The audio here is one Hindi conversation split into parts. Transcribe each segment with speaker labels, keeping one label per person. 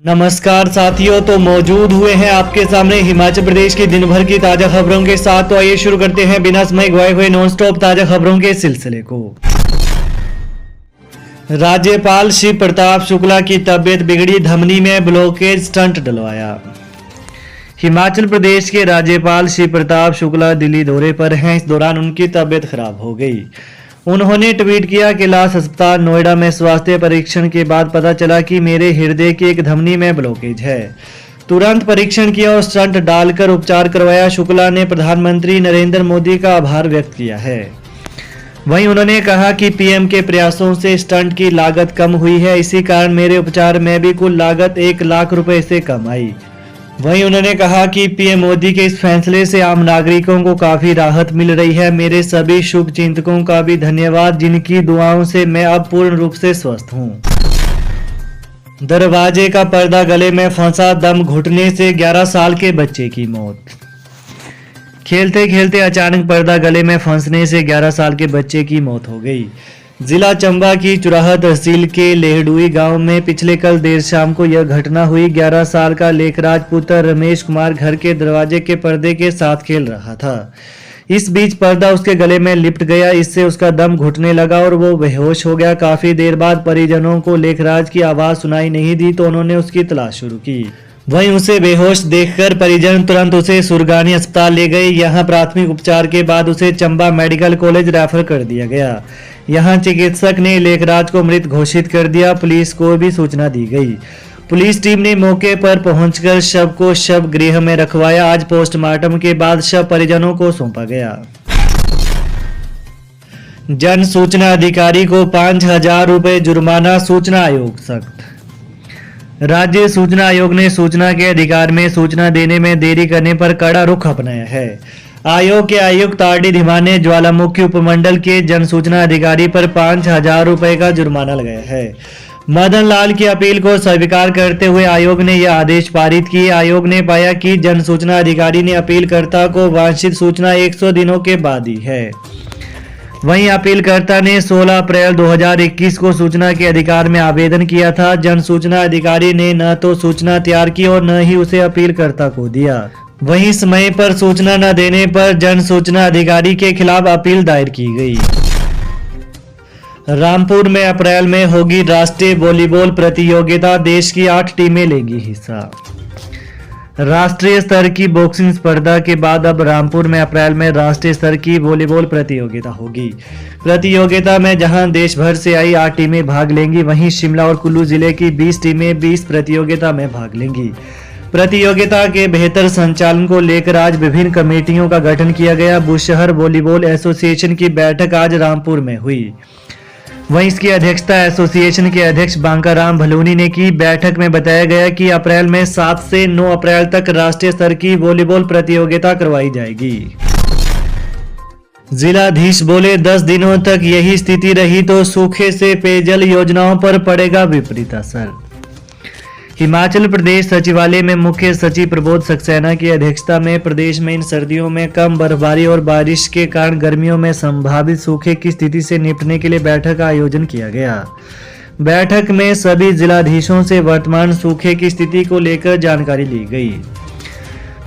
Speaker 1: नमस्कार साथियों, तो मौजूद हुए हैं आपके सामने हिमाचल प्रदेश की दिन भर की ताजा खबरों के साथ। तो आइए शुरू करते हैं बिना समय गवाए हुए नॉन स्टॉप ताजा खबरों के सिलसिले को। राज्यपाल शिव प्रताप शुक्ला की तबीयत बिगड़ी, धमनी में ब्लॉकेज स्टंट डलवाया। हिमाचल प्रदेश के राज्यपाल शिव प्रताप शुक्ला दिल्ली दौरे पर हैं। इस दौरान उनकी तबीयत खराब हो गई। उन्होंने ट्वीट किया कि लास अस्पताल नोएडा में स्वास्थ्य परीक्षण के बाद पता चला कि मेरे हृदय की एक धमनी में ब्लॉकेज है। तुरंत परीक्षण किया और स्टंट डालकर उपचार करवाया। शुक्ला ने प्रधानमंत्री नरेंद्र मोदी का आभार व्यक्त किया है। वहीं उन्होंने कहा कि पीएम के प्रयासों से स्टंट की लागत कम हुई है, इसी कारण मेरे उपचार में भी कुल लागत 1 लाख रुपए से कम आई। वहीं उन्होंने कहा कि पीएम मोदी के इस फैसले से आम नागरिकों को काफी राहत मिल रही है। मेरे सभी शुभ चिंतकों का भी धन्यवाद, जिनकी दुआओं से मैं अब पूर्ण रूप से स्वस्थ हूं। दरवाजे का पर्दा गले में फंसा, दम घुटने से 11 साल के बच्चे की मौत। खेलते खेलते अचानक पर्दा गले में फंसने से 11 साल के बच्चे की मौत हो गई। जिला चंबा की चुराहा तहसील के लेहडुई गांव में पिछले कल देर शाम को यह घटना हुई। 11 साल का लेखराज पुत्र रमेश कुमार घर के दरवाजे के पर्दे के साथ खेल रहा था। इस बीच पर्दा उसके गले में लिपट गया, इससे उसका दम घुटने लगा और वो बेहोश हो गया। काफी देर बाद परिजनों को लेखराज की आवाज सुनाई नहीं दी तो उन्होंने उसकी तलाश शुरू की। वहीं उसे बेहोश देखकर परिजन तुरंत उसे सुरगानी अस्पताल ले गए। यहां प्राथमिक उपचार के बाद उसे चंबा मेडिकल कॉलेज रेफर कर दिया गया। यहां चिकित्सक ने लेखराज को मृत घोषित कर दिया। पुलिस को भी सूचना दी गई। पुलिस टीम ने मौके पर पहुंचकर शव को शव गृह में रखवाया। आज पोस्टमार्टम के बाद शव परिजनों को सौंपा गया। जन सूचना अधिकारी को 5,000 रुपए जुर्माना, सूचना आयोग सख्त। राज्य सूचना आयोग ने सूचना के अधिकार में सूचना देने में देरी करने पर कड़ा रुख अपनाया है। आयोग के आयुक्त आरडी धीमान ने ज्वालामुखी उपमंडल के जन सूचना अधिकारी पर 5,000 रुपए का जुर्माना लगाया है। मदन लाल की अपील को स्वीकार करते हुए आयोग ने यह आदेश पारित किए। आयोग ने पाया कि जन सूचना अधिकारी ने अपीलकर्ता को वांछित सूचना 100 दिनों के बाद दी है। वहीं अपीलकर्ता ने 16 अप्रैल 2021 को सूचना के अधिकार में आवेदन किया था। जन सूचना अधिकारी ने न तो सूचना तैयार की और न ही उसे अपीलकर्ता को दिया। वहीं समय पर सूचना न देने पर जन सूचना अधिकारी के खिलाफ अपील दायर की गई। रामपुर में अप्रैल में होगी राष्ट्रीय वॉलीबॉल प्रतियोगिता, देश की 8 टीमें लेंगी हिस्सा। राष्ट्रीय स्तर की बॉक्सिंग स्पर्धा के बाद अब रामपुर में अप्रैल में राष्ट्रीय स्तर की वॉलीबॉल प्रतियोगिता होगी। प्रतियोगिता में जहां देश भर से आई 8 टीमें भाग लेंगी, वहीं शिमला और कुल्लू जिले की 20 टीमें 20 प्रतियोगिता में भाग लेंगी। प्रतियोगिता के बेहतर संचालन को लेकर आज विभिन्न कमेटियों का गठन किया गया। बुशहर वॉलीबॉल एसोसिएशन की बैठक आज रामपुर में हुई। वहीं इसकी अध्यक्षता एसोसिएशन के अध्यक्ष बांकाराम भलूनी ने की। बैठक में बताया गया कि अप्रैल में 7 से 9 अप्रैल तक राष्ट्रीय स्तर की वॉलीबॉल प्रतियोगिता करवाई जाएगी। जिलाधीश बोले, 10 दिनों तक यही स्थिति रही तो सूखे से पेयजल योजनाओं पर पड़ेगा विपरीत असर। हिमाचल प्रदेश सचिवालय में मुख्य सचिव प्रबोध सक्सेना की अध्यक्षता में प्रदेश में इन सर्दियों में कम बर्फबारी और बारिश के कारण गर्मियों में संभावित सूखे की स्थिति से निपटने के लिए बैठक का आयोजन किया गया। बैठक में सभी जिलाधीशों से वर्तमान सूखे की स्थिति को लेकर जानकारी ली गई।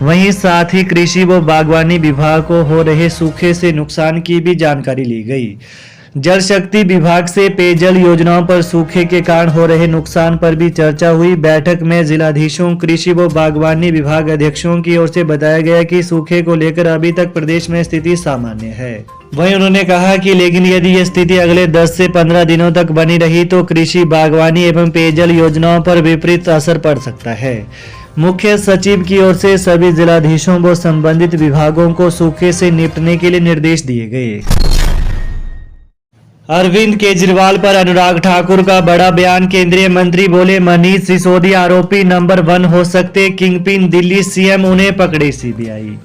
Speaker 1: वहीं साथ ही कृषि व बागवानी विभाग को हो रहे सूखे से नुकसान की भी जानकारी ली गई। जल शक्ति विभाग से पेयजल योजनाओं पर सूखे के कारण हो रहे नुकसान पर भी चर्चा हुई। बैठक में जिलाधीशों, कृषि व बागवानी विभाग अध्यक्षों की ओर से बताया गया कि सूखे को लेकर अभी तक प्रदेश में स्थिति सामान्य है। वहीं उन्होंने कहा कि लेकिन यदि यह स्थिति अगले 10 से 15 दिनों तक बनी रही तो कृषि, बागवानी एवं पेयजल योजनाओं पर विपरीत असर पड़ सकता है। मुख्य सचिव की ओर से सभी जिलाधीशों व संबंधित विभागों को सूखे से निपटने के लिए निर्देश दिए गए। अरविंद केजरीवाल पर अनुराग ठाकुर का बड़ा बयान। केंद्रीय मंत्री बोले, मनीष सिसोदिया आरोपी नंबर 1 हो सकते, किंगपिन दिल्ली सीएम, उन्हें पकड़े सीबीआई।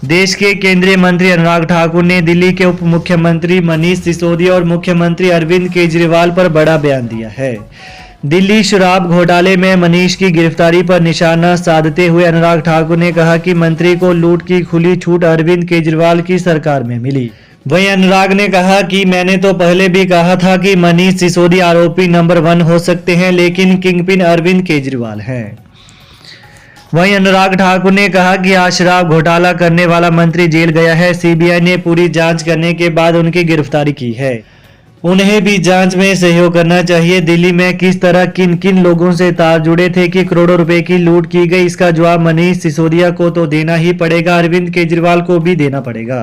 Speaker 1: देश के केंद्रीय मंत्री अनुराग ठाकुर ने दिल्ली के उप मुख्यमंत्री मनीष सिसोदिया और मुख्यमंत्री अरविंद केजरीवाल पर बड़ा बयान दिया है। दिल्ली शराब घोटाले में मनीष की गिरफ्तारी पर निशाना साधते हुए अनुराग ठाकुर ने कहा कि मंत्री को लूट की खुली छूट अरविंद केजरीवाल की सरकार में मिली। वहीं अनुराग ने कहा कि मैंने तो पहले भी कहा था कि मनीष सिसोदिया आरोपी नंबर 1 हो सकते हैं, लेकिन किंगपिन अरविंद केजरीवाल हैं। वहीं अनुराग ठाकुर ने कहा कि आज शराब घोटाला करने वाला मंत्री जेल गया है। सीबीआई ने पूरी जांच करने के बाद उनकी गिरफ्तारी की है। उन्हें भी जांच में सहयोग करना चाहिए। दिल्ली में किस तरह किन किन लोगों से तार जुड़े थे कि करोड़ों रुपए की लूट की गई, इसका जवाब मनीष सिसोदिया को तो देना ही पड़ेगा, अरविंद केजरीवाल को भी देना पड़ेगा।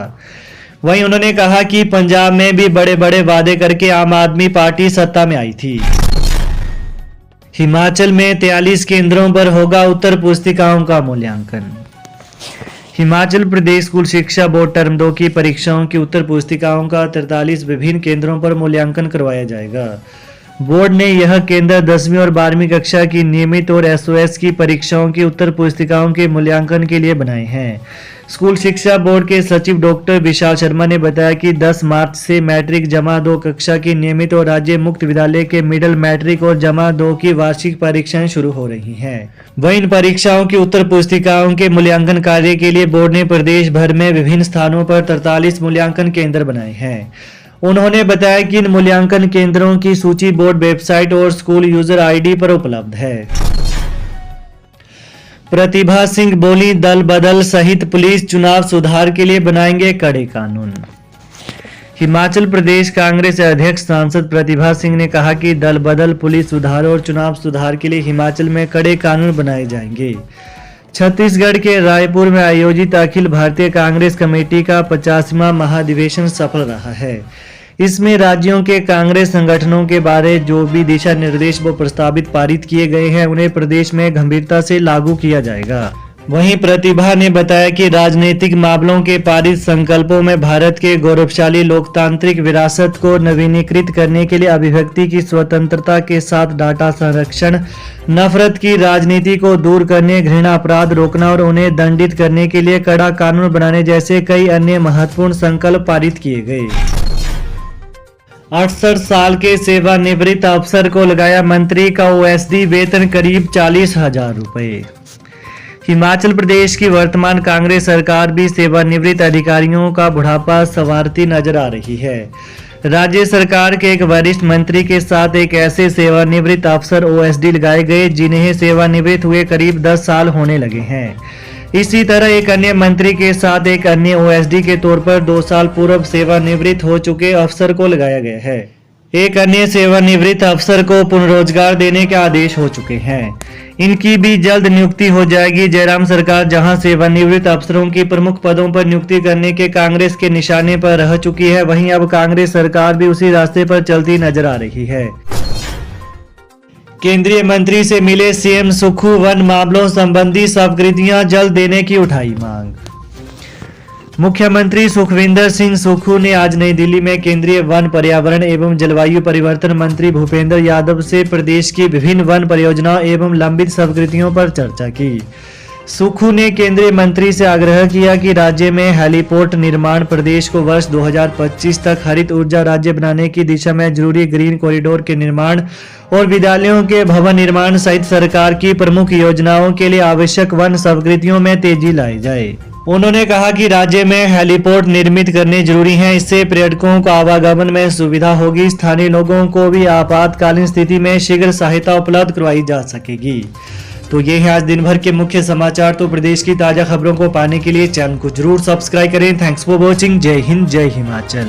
Speaker 1: वहीं उन्होंने कहा कि पंजाब में भी बड़े बड़े वादे करके आम आदमी पार्टी सत्ता में आई थी। हिमाचल में 43 केंद्रों पर होगा उत्तर पुस्तिकाओं का मूल्यांकन। हिमाचल प्रदेश स्कूल शिक्षा बोर्ड टर्म 2 की परीक्षाओं की उत्तर पुस्तिकाओं का 43 विभिन्न केंद्रों पर मूल्यांकन करवाया जाएगा। बोर्ड ने यह केंद्र 10वीं और 12वीं कक्षा की नियमित और एसओएस की परीक्षाओं की उत्तर पुस्तिकाओं के मूल्यांकन के लिए बनाए हैं। स्कूल शिक्षा बोर्ड के सचिव डॉक्टर विशाल शर्मा ने बताया कि 10 मार्च से मैट्रिक जमा 2 कक्षा की नियमित और राज्य मुक्त विद्यालय के मिडिल मैट्रिक और जमा 2 की वार्षिक परीक्षाएं शुरू हो रही हैं। वहीं इन परीक्षाओं की उत्तर पुस्तिकाओं के मूल्यांकन कार्य के लिए बोर्ड ने प्रदेश भर में विभिन्न स्थानों पर 43 मूल्यांकन केंद्र बनाए हैं। उन्होंने बताया कि इन मूल्यांकन केंद्रों की सूची बोर्ड वेबसाइट और स्कूल यूजर आईडी पर उपलब्ध है। प्रतिभा सिंह बोली, दल बदल सहित पुलिस चुनाव सुधार के लिए बनाएंगे कड़े कानून। हिमाचल प्रदेश कांग्रेस अध्यक्ष सांसद प्रतिभा सिंह ने कहा कि दल बदल, पुलिस सुधार और चुनाव सुधार के लिए हिमाचल में कड़े कानून बनाए जाएंगे। छत्तीसगढ़ के रायपुर में आयोजित अखिल भारतीय कांग्रेस कमेटी का 50वां महाधिवेशन सफल रहा है। इसमें राज्यों के कांग्रेस संगठनों के बारे जो भी दिशा निर्देश वो प्रस्तावित पारित किए गए हैं उन्हें प्रदेश में गंभीरता से लागू किया जाएगा। वहीं प्रतिभा ने बताया कि राजनीतिक मामलों के पारित संकल्पों में भारत के गौरवशाली लोकतांत्रिक विरासत को नवीनीकृत करने के लिए अभिव्यक्ति की स्वतंत्रता के साथ डाटा संरक्षण, नफरत की राजनीति को दूर करने, घृणा अपराध रोकना और उन्हें दंडित करने के लिए कड़ा कानून बनाने जैसे कई अन्य महत्वपूर्ण संकल्प पारित किए गए। 68 साल के सेवानिवृत्त अफसर को लगाया मंत्री का ओएसडी वेतन करीब 40,000 रुपए। हिमाचल प्रदेश की वर्तमान कांग्रेस सरकार भी सेवानिवृत्त अधिकारियों का बुढ़ापा संवारती नजर आ रही है। राज्य सरकार के एक वरिष्ठ मंत्री के साथ एक ऐसे सेवानिवृत्त अफसर ओएसडी लगाए गए जिन्हें सेवानिवृत्त हुए करीब 10 साल होने लगे हैं। इसी तरह एक अन्य मंत्री के साथ एक अन्य ओएसडी के तौर पर 2 साल पूर्व सेवानिवृत्त हो चुके अफसर को लगाया गया है। एक अन्य सेवानिवृत्त अफसर को पुनर्रोजगार देने के आदेश हो चुके हैं। इनकी भी जल्द नियुक्ति हो जाएगी। जयराम सरकार जहां सेवानिवृत्त अफसरों की प्रमुख पदों पर नियुक्ति करने के कांग्रेस के निशाने पर रह चुकी है, वहीं अब कांग्रेस सरकार भी उसी रास्ते पर चलती नजर आ रही है। केंद्रीय मंत्री से मिले सीएम सुक्खू, वन मामलों संबंधी स्वीकृतियां जल्द देने की उठाई मांग। मुख्यमंत्री सुखविंदर सिंह सुक्खू ने आज नई दिल्ली में केंद्रीय वन, पर्यावरण एवं जलवायु परिवर्तन मंत्री भूपेंद्र यादव से प्रदेश की विभिन्न वन परियोजनाओं एवं लंबित स्वीकृतियों पर चर्चा की। सुक्खू ने केंद्रीय मंत्री से आग्रह किया कि राज्य में हेलीपोर्ट निर्माण, प्रदेश को वर्ष 2025 तक हरित ऊर्जा राज्य बनाने की दिशा में जरूरी ग्रीन कॉरिडोर के निर्माण और विद्यालयों के भवन निर्माण सहित सरकार की प्रमुख योजनाओं के लिए आवश्यक वन स्वीकृतियों में तेजी लाई जाए। उन्होंने कहा कि राज्य में हेलीपोर्ट निर्मित करने जरूरी है, इससे पर्यटकों को आवागमन में सुविधा होगी, स्थानीय लोगों को भी आपातकालीन स्थिति में शीघ्र सहायता उपलब्ध करवाई जा सकेगी। तो ये है आज दिन भर के मुख्य समाचार। तो प्रदेश की ताजा खबरों को पाने के लिए चैनल को जरूर सब्सक्राइब करें। Thanks for watching. जय हिंद, जय हिमाचल।